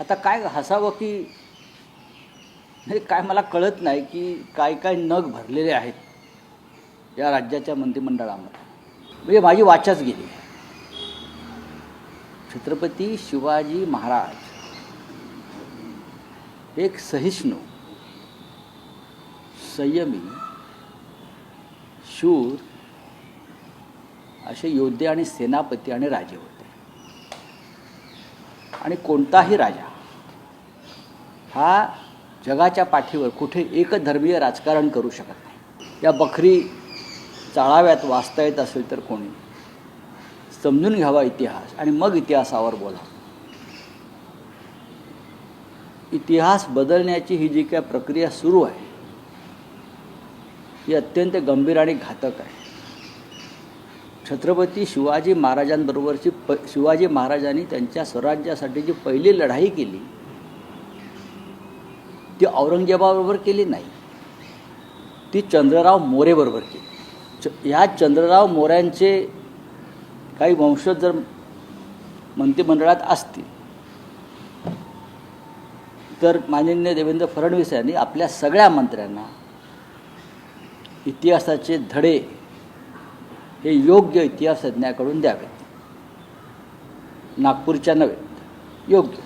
आता काय हसावं की नाही काय मला कळत नाही की काय काय नग भरलेले आहेत या राज्याच्या मंत्रिमंडळामध्ये. म्हणजे माझी वाचाच गेली. छत्रपती शिवाजी महाराज एक सहिष्णू, संयमी, शूर असे योद्धे आणि सेनापती आणि राजे होते. आणि कोणताही राजा हा जगाच्या पाठीवर कुठे एकधर्मीय राजकारण करू शकत नाही. या बखरी चाळाव्यात वाचता येत असेल तर कोणी समजून घ्यावा इतिहास आणि मग इतिहासावर बोला. इतिहास बदलण्याची ही जी काय प्रक्रिया सुरू आहे ही अत्यंत गंभीर आणि घातक आहे. छत्रपती शिवाजी महाराजांबरोबरची शिवाजी महाराजांनी त्यांच्या स्वराज्यासाठी जी पहिली लढाई केली ती औरंगजेबाबरोबर केली नाही, ती चंद्रराव मोरेबरोबर केली. ह्या चंद्रराव मोऱ्यांचे काही वंशज जर मंत्रिमंडळात असतील तर माननीय देवेंद्र फडणवीस यांनी आपल्या सगळ्या मंत्र्यांना इतिहासाचे धडे हे योग्य इतिहासज्ञाकडून द्यावेत. नागपूरच्या नव्हे, योग्य.